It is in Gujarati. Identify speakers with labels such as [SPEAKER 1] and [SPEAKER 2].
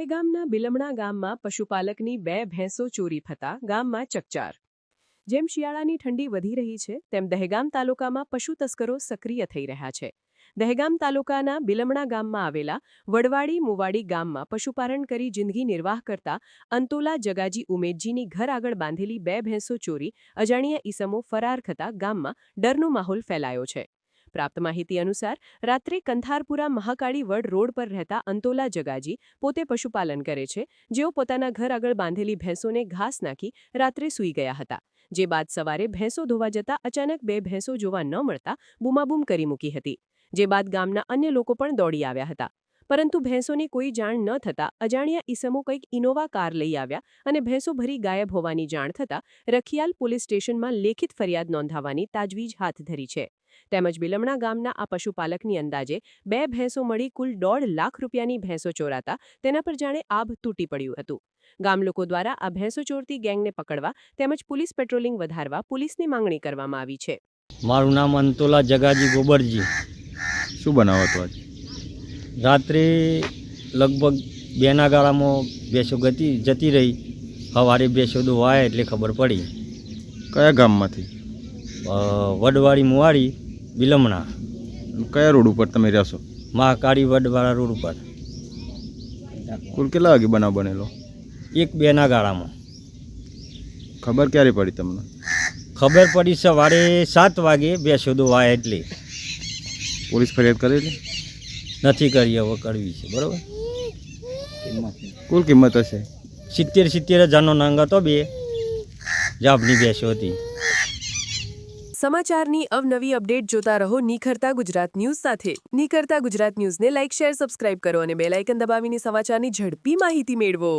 [SPEAKER 1] દહેગામના બિલમણા ગામમાં પશુપાલકની 2 ભેંસો ચોરી થતા ગામમાં ચકચાર. જેમ શિયાળાની ઠંડી વધી રહી છે તેમ દહેગામ તાલુકામાં પશુ તસ્કરો સક્રિય થઈ રહ્યા છે. દહેગામ તાલુકાના બિલમણા ગામમાં આવેલા વડવાડી મુવાડી ગામમાં પશુપાલન કરી જિંદગી નિર્વાહ કરતા અંતોલા જગાજી ઉમેદજીની ઘર આગળ બાંધેલી 2 ભેંસો ચોરી અજાણ્યા ઈસમો ફરાર થતા ગામમાં ડરનો માહોલ ફેલાયો છે. પ્રાપ્ત માહિતી અનુસાર રાત્રે કંથારપુરા મહાકાળી વડ રોડ પર રહેતા અંતોલા જગાજી પોતે પશુપાલન કરે છે, જેઓ પોતાના ઘર આગળ બાંધેલી ભેંસોને ઘાસ નાખી રાત્રે સૂઈ ગયા હતા. જે બાદ સવારે ભેંસો ધોવા જતા અચાનક 2 ભેંસો જોવા ન મળતા બૂમાબૂમ કરી મૂકી હતી. જે બાદ ગામના અન્ય લોકો પણ દોડી આવ્યા હતા. પરંતુ ભેંસોની કોઈ જાણ ન થતા અજાણ્યા ઈસમો કંઈક ઇનોવા કાર લઈ આવ્યા અને ભેંસો ભરી ગાયબ હોવાની જાણ થતા રખિયાલ પોલીસ સ્ટેશનમાં લેખિત ફરિયાદ નોંધાવવાની તાજવીજ હાથ ધરી છે. તેમજ બિલમણા ગામના આ પશુપાલકની અંદાજે 2 ભેંસો મળી કુલ 1.5 લાખ રૂપિયાની ભેંસો ચોરાતા તેના પર જાણે આભ તૂટી પડ્યું હતું. ગામ લોકો દ્વારા આ ભેંસો ચોરતી ગેંગને પકડવા તેમજ પોલીસ પેટ્રોલિંગ વધારવા પોલીસની માંગણી કરવામાં આવી છે.
[SPEAKER 2] મારું નામ અંતોલા જગાજી ગોબરજી.
[SPEAKER 3] શું બનાવો હતો આજ?
[SPEAKER 2] રાત્રે લગભગ 2 ના ગાળામાં ભેંસો જતી રહી. સવારે ભેંસો દોવાયા એટલે ખબર પડી.
[SPEAKER 3] કયા ગામમાંથી?
[SPEAKER 2] વડવાડી મુવાડી બિલમણા.
[SPEAKER 3] કયા રોડ ઉપર તમે રહેશો?
[SPEAKER 2] મહાકાળી વડવાળા રોડ ઉપર.
[SPEAKER 3] કુલ કેટલા વાગે બનાવ બનેલો?
[SPEAKER 2] 1-2 ના ગાળામાં.
[SPEAKER 3] ખબર ક્યારે પડી તમને?
[SPEAKER 2] ખબર પડી સવારે 7 વાગે ભેંસો દોવાયા એટલે.
[SPEAKER 3] પોલીસ ફરિયાદ કરેલી?
[SPEAKER 2] નથી કરી, હવે કરવી છે. બરાબર.
[SPEAKER 3] કુલ કિંમત હશે
[SPEAKER 2] 70 હજારનો નાંગ હતો. 2 જાબની ભેંસો હતી.
[SPEAKER 1] સમાચારની અવનવી અપડેટ જોતા રહો નિખરતા ગુજરાત ન્યૂઝ સાથે. નિખરતા ગુજરાત ન્યૂઝને લાઇક, શેર, સબસ્ક્રાઇબ કરો અને બેલ આઇકન દબાવીને સમાચારની ઝડપી માહિતી મેળવો.